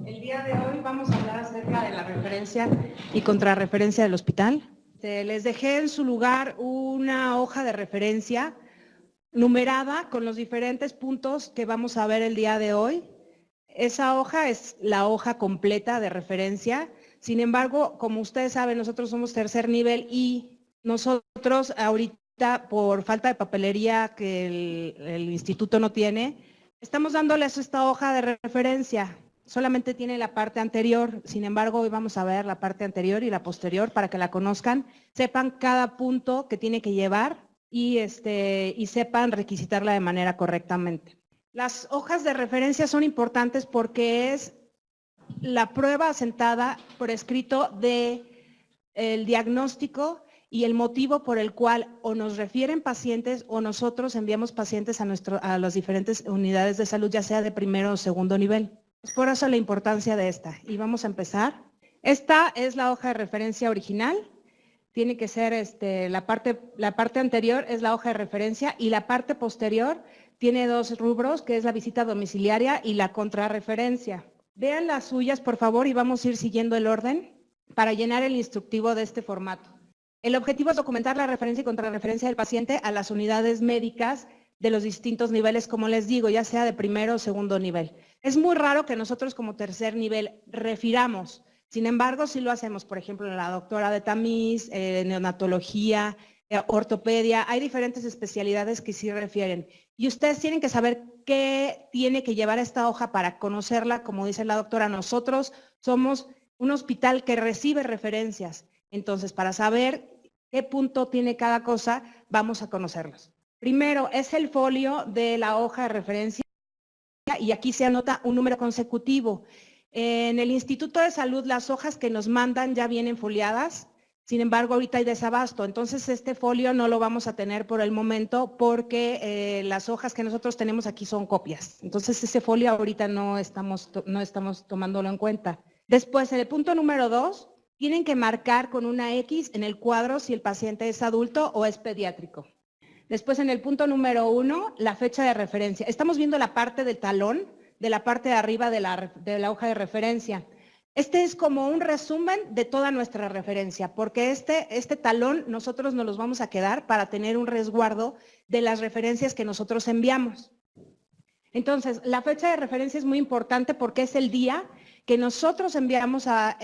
El día de hoy vamos a hablar acerca de la referencia y contrarreferencia del hospital. Les dejé en su lugar una hoja de referencia numerada con los diferentes puntos que vamos a ver el día de hoy. Esa hoja es la hoja completa de referencia. Sin embargo, como ustedes saben, nosotros somos tercer nivel y nosotros ahorita, por falta de papelería que el instituto no tiene, estamos dándoles esta hoja de referencia. Solamente tiene la parte anterior, sin embargo, hoy vamos a ver la parte anterior y la posterior para que la conozcan, sepan cada punto que tiene que llevar y sepan requisitarla de manera correctamente. Las hojas de referencia son importantes porque es la prueba asentada por escrito del diagnóstico y el motivo por el cual o nos refieren pacientes o nosotros enviamos pacientes a las diferentes unidades de salud, ya sea de primero o segundo nivel. Es por eso la importancia de esta. Y vamos a empezar. Esta es la hoja de referencia original. Tiene que ser la parte anterior es la hoja de referencia y la parte posterior tiene dos rubros, que es la visita domiciliaria y la contrarreferencia. Vean las suyas, por favor, y vamos a ir siguiendo el orden para llenar el instructivo de este formato. El objetivo es documentar la referencia y contrarreferencia del paciente a las unidades médicas de los distintos niveles, como les digo, ya sea de primero o segundo nivel. Es muy raro que nosotros como tercer nivel refiramos. Sin embargo, sí lo hacemos, por ejemplo, la doctora de tamiz, neonatología, ortopedia, hay diferentes especialidades que sí refieren. Y ustedes tienen que saber qué tiene que llevar esta hoja para conocerla, como dice la doctora, nosotros somos un hospital que recibe referencias. Entonces, para saber qué punto tiene cada cosa, vamos a conocerlos. Primero, es el folio de la hoja de referencia y aquí se anota un número consecutivo. En el Instituto de Salud, las hojas que nos mandan ya vienen foliadas, sin embargo, ahorita hay desabasto, entonces este folio no lo vamos a tener por el momento porque las hojas que nosotros tenemos aquí son copias. Entonces ese folio ahorita no estamos tomándolo en cuenta. Después, en el punto número 2, tienen que marcar con una X en el cuadro si el paciente es adulto o es pediátrico. Después, en el punto número 1, la fecha de referencia. Estamos viendo la parte del talón de la parte de arriba de la hoja de referencia. Este es como un resumen de toda nuestra referencia, porque este talón nosotros nos los vamos a quedar para tener un resguardo de las referencias que nosotros enviamos. Entonces, la fecha de referencia es muy importante porque es el día que nosotros enviamos a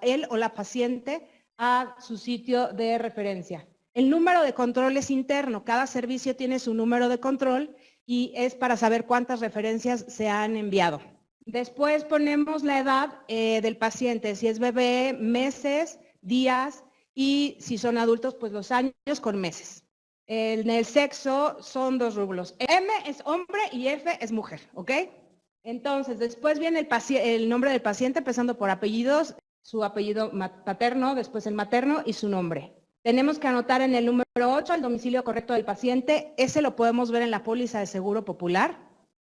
él o la paciente a su sitio de referencia. El número de control es interno, cada servicio tiene su número de control y es para saber cuántas referencias se han enviado. Después ponemos la edad del paciente, si es bebé, meses, días y si son adultos, pues los años con meses. En el sexo son dos rubros, M es hombre y F es mujer, ¿ok? Entonces, después viene el nombre del paciente, empezando por apellidos, su apellido paterno, después el materno y su nombre. Tenemos que anotar en el número 8 el domicilio correcto del paciente, ese lo podemos ver en la póliza de seguro popular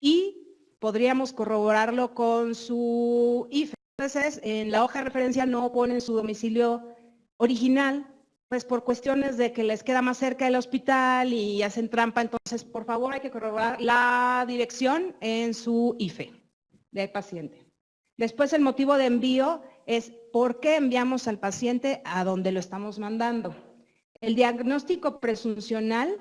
y podríamos corroborarlo con su IFE. Entonces, en la hoja de referencia no ponen su domicilio original, pues por cuestiones de que les queda más cerca del hospital y hacen trampa, entonces por favor hay que corroborar la dirección en su IFE del paciente. Después el motivo de envío es por qué enviamos al paciente a donde lo estamos mandando. El diagnóstico presuncional,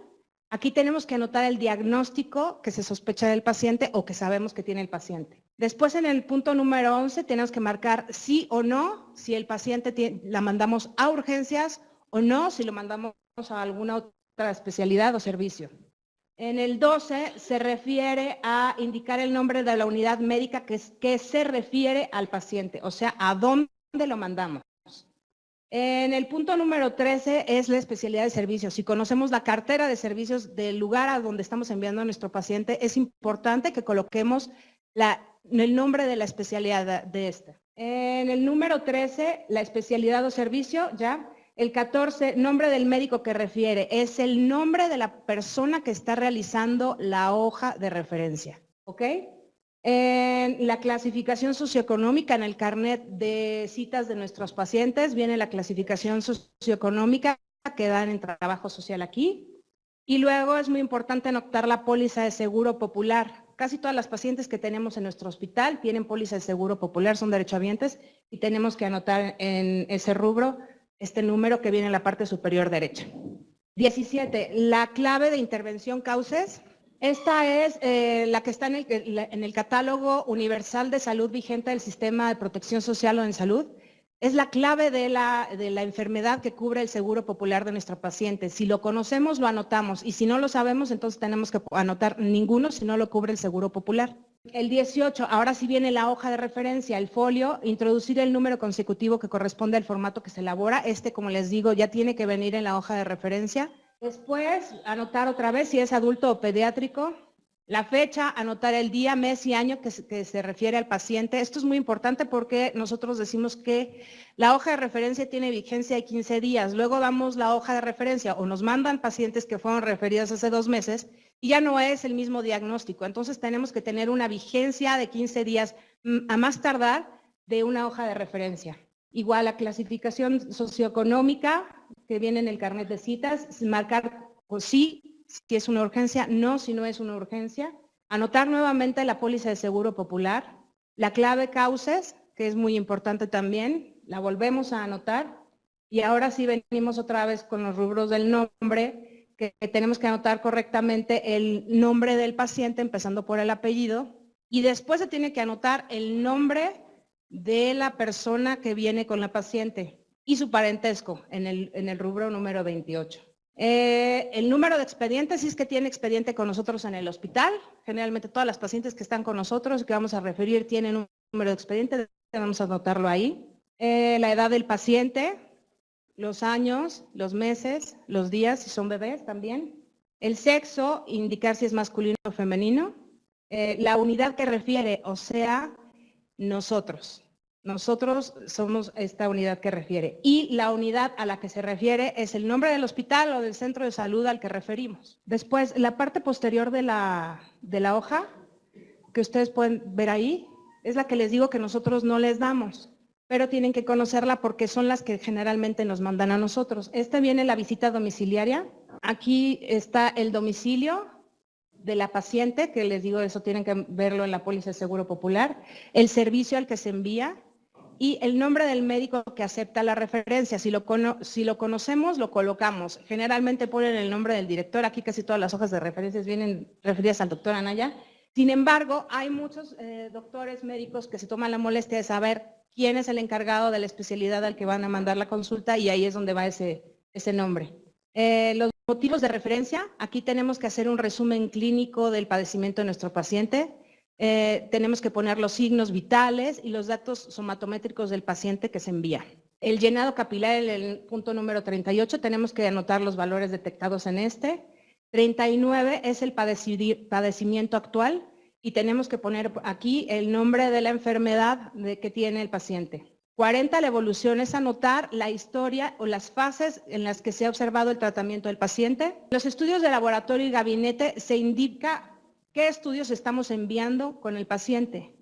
aquí tenemos que anotar el diagnóstico que se sospecha del paciente o que sabemos que tiene el paciente. Después en el punto número 11 tenemos que marcar sí o no, si el paciente la mandamos a urgencias o no, si lo mandamos a alguna otra especialidad o servicio. En el 12 se refiere a indicar el nombre de la unidad médica que se refiere al paciente, o sea, a dónde lo mandamos. En el punto número 13 es la especialidad de servicios. Si conocemos la cartera de servicios del lugar a donde estamos enviando a nuestro paciente, es importante que coloquemos el nombre de la especialidad de esta. En el número 13, la especialidad o servicio, ya. El 14, nombre del médico que refiere, es el nombre de la persona que está realizando la hoja de referencia, ¿ok? En la clasificación socioeconómica, en el carnet de citas de nuestros pacientes, viene la clasificación socioeconómica que dan en trabajo social aquí. Y luego es muy importante anotar la póliza de seguro popular. Casi todas las pacientes que tenemos en nuestro hospital tienen póliza de seguro popular, son derechohabientes, y tenemos que anotar en ese rubro este número que viene en la parte superior derecha. 17, la clave de intervención causes. Esta es la que está en el catálogo universal de salud vigente del sistema de protección social o en salud. Es la clave de la enfermedad que cubre el seguro popular de nuestro paciente. Si lo conocemos, lo anotamos. Y si no lo sabemos, entonces tenemos que anotar ninguno si no lo cubre el seguro popular. El 18, ahora sí viene la hoja de referencia, el folio, introducir el número consecutivo que corresponde al formato que se elabora. Como les digo, ya tiene que venir en la hoja de referencia. Después, anotar otra vez si es adulto o pediátrico. La fecha, anotar el día, mes y año que se refiere al paciente. Esto es muy importante porque nosotros decimos que la hoja de referencia tiene vigencia de 15 días. Luego damos la hoja de referencia o nos mandan pacientes que fueron referidos hace 2 meses y ya no es el mismo diagnóstico. Entonces tenemos que tener una vigencia de 15 días a más tardar de una hoja de referencia. Igual la clasificación socioeconómica que viene en el carnet de citas, marcar o sí, si es una urgencia, no si no es una urgencia. Anotar nuevamente la póliza de seguro popular. La clave causes, que es muy importante también, la volvemos a anotar. Y ahora sí venimos otra vez con los rubros del nombre, que tenemos que anotar correctamente el nombre del paciente, empezando por el apellido. Y después se tiene que anotar el nombre de la persona que viene con la paciente y su parentesco en el rubro número 28. El número de expedientes, si es que tiene expediente con nosotros en el hospital, generalmente todas las pacientes que están con nosotros, que vamos a referir, tienen un número de expediente, vamos a anotarlo ahí. La edad del paciente, los años, los meses, los días, si son bebés también. El sexo, indicar si es masculino o femenino. La unidad que refiere, o sea, nosotros. Nosotros somos esta unidad que refiere. Y la unidad a la que se refiere es el nombre del hospital o del centro de salud al que referimos. Después, la parte posterior de la hoja, que ustedes pueden ver ahí, es la que les digo que nosotros no les damos, pero tienen que conocerla porque son las que generalmente nos mandan a nosotros. Esta viene la visita domiciliaria. Aquí está el domicilio de la paciente, que les digo, eso tienen que verlo en la póliza de seguro popular, el servicio al que se envía y el nombre del médico que acepta la referencia. Si lo conocemos, lo colocamos. Generalmente ponen el nombre del director, aquí casi todas las hojas de referencias vienen referidas al doctor Anaya. Sin embargo, hay muchos doctores médicos que se toman la molestia de saber quién es el encargado de la especialidad al que van a mandar la consulta y ahí es donde va ese nombre. Los motivos de referencia, aquí tenemos que hacer un resumen clínico del padecimiento de nuestro paciente. Tenemos que poner los signos vitales y los datos somatométricos del paciente que se envía. El llenado capilar, en el punto número 38, tenemos que anotar los valores detectados en este. 39 es el padecimiento actual y tenemos que poner aquí el nombre de la enfermedad que tiene el paciente. 40, la evolución es anotar la historia o las fases en las que se ha observado el tratamiento del paciente. Los estudios de laboratorio y gabinete se indica qué estudios estamos enviando con el paciente.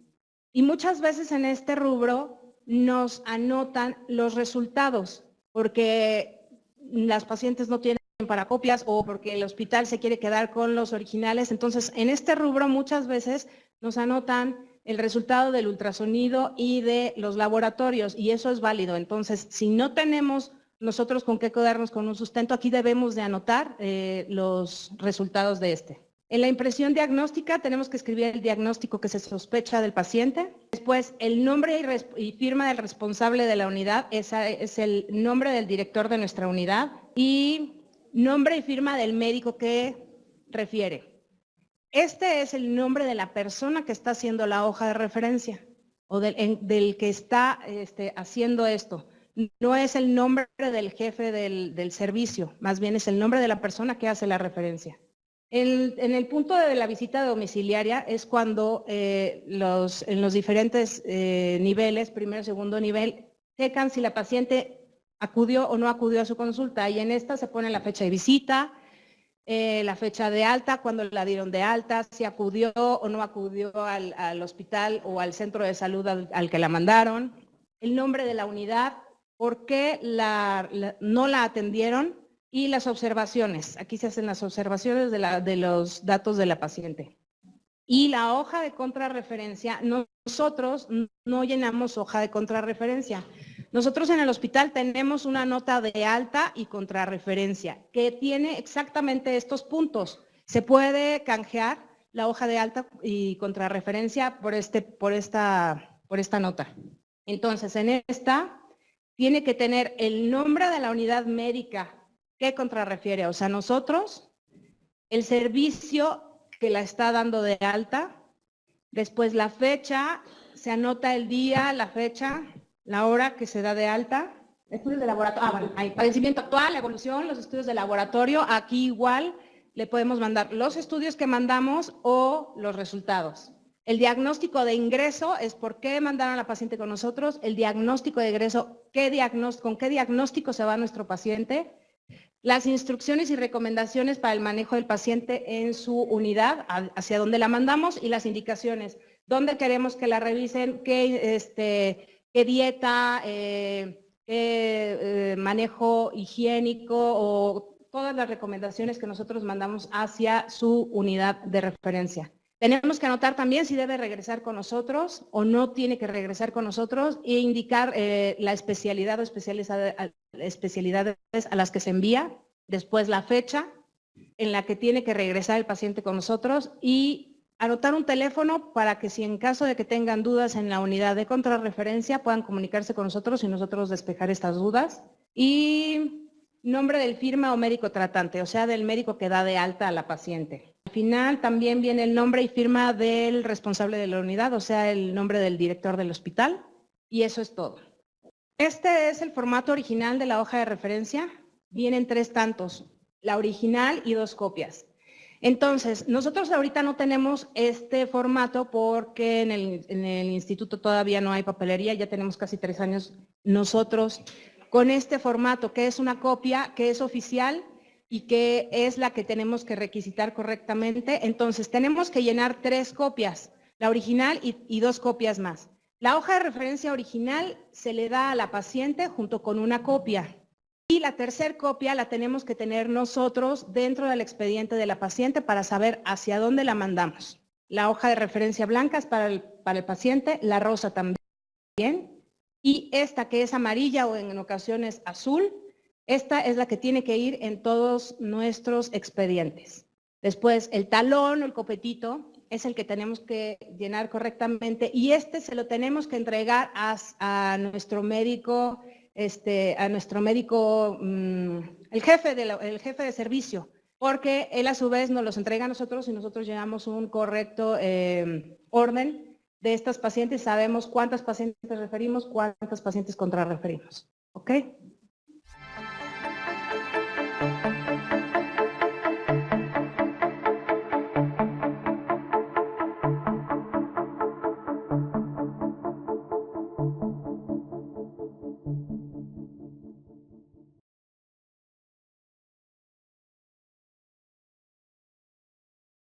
Y muchas veces en este rubro nos anotan los resultados porque las pacientes no tienen para copias o porque el hospital se quiere quedar con los originales. Entonces, en este rubro muchas veces nos anotan el resultado del ultrasonido y de los laboratorios y eso es válido. Entonces, si no tenemos nosotros con qué quedarnos con un sustento, aquí debemos de anotar los resultados de este. En la impresión diagnóstica tenemos que escribir el diagnóstico que se sospecha del paciente. Después, el nombre y firma del responsable de la unidad, ese es el nombre del director de nuestra unidad y nombre y firma del médico que refiere. Este es el nombre de la persona que está haciendo la hoja de referencia o del que está haciendo esto. no es el nombre del jefe del servicio, más bien es el nombre de la persona que hace la referencia. En el punto de la visita domiciliaria es cuando en los diferentes niveles, primero y segundo nivel, checan si la paciente acudió o no acudió a su consulta, y en esta se pone la fecha de visita, la fecha de alta, cuando la dieron de alta, si acudió o no acudió al hospital o al centro de salud al que la mandaron, el nombre de la unidad, por qué no la atendieron y las observaciones. Aquí se hacen las observaciones de los datos de la paciente. Y la hoja de contrarreferencia, nosotros no llenamos hoja de contrarreferencia. Nosotros en el hospital tenemos una nota de alta y contrarreferencia que tiene exactamente estos puntos. Se puede canjear la hoja de alta y contrarreferencia por esta nota. Entonces, en esta tiene que tener el nombre de la unidad médica que contrarrefiere, o sea, nosotros, el servicio que la está dando de alta, después la fecha, se anota el día, la fecha, la hora que se da de alta, estudios de laboratorio, bueno, hay padecimiento actual, evolución, los estudios de laboratorio, aquí igual le podemos mandar los estudios que mandamos o los resultados. El diagnóstico de ingreso es por qué mandaron a la paciente con nosotros, el diagnóstico de ingreso, con qué diagnóstico se va nuestro paciente, las instrucciones y recomendaciones para el manejo del paciente en su unidad, hacia dónde la mandamos, y las indicaciones, dónde queremos que la revisen, qué dieta, qué manejo higiénico o todas las recomendaciones que nosotros mandamos hacia su unidad de referencia. Tenemos que anotar también si debe regresar con nosotros o no tiene que regresar con nosotros e indicar la especialidad o especialidades a las que se envía, después la fecha en la que tiene que regresar el paciente con nosotros y anotar un teléfono para que si en caso de que tengan dudas en la unidad de contrarreferencia puedan comunicarse con nosotros y nosotros despejar estas dudas. Y nombre del firma o médico tratante, o sea, del médico que da de alta a la paciente. Al final también viene el nombre y firma del responsable de la unidad, o sea, el nombre del director del hospital, y eso es todo. Este es el formato original de la hoja de referencia. Vienen 3 tantos, la original y 2 copias. Entonces, nosotros ahorita no tenemos este formato porque en el instituto todavía no hay papelería, ya tenemos casi 3 años nosotros con este formato, que es una copia, que es oficial y que es la que tenemos que requisitar correctamente. Entonces, tenemos que llenar 3 copias, la original y 2 copias más. La hoja de referencia original se le da a la paciente junto con una copia. Y la tercera copia la tenemos que tener nosotros dentro del expediente de la paciente para saber hacia dónde la mandamos. La hoja de referencia blanca es para el paciente, la rosa también. Y esta que es amarilla o en ocasiones azul, esta es la que tiene que ir en todos nuestros expedientes. Después el talón o el copetito es el que tenemos que llenar correctamente y este se lo tenemos que entregar a nuestro médico, el jefe de servicio, porque él a su vez nos los entrega a nosotros y nosotros llevamos un correcto orden de estas pacientes, sabemos cuántas pacientes referimos, cuántas pacientes contrarreferimos. ¿Ok?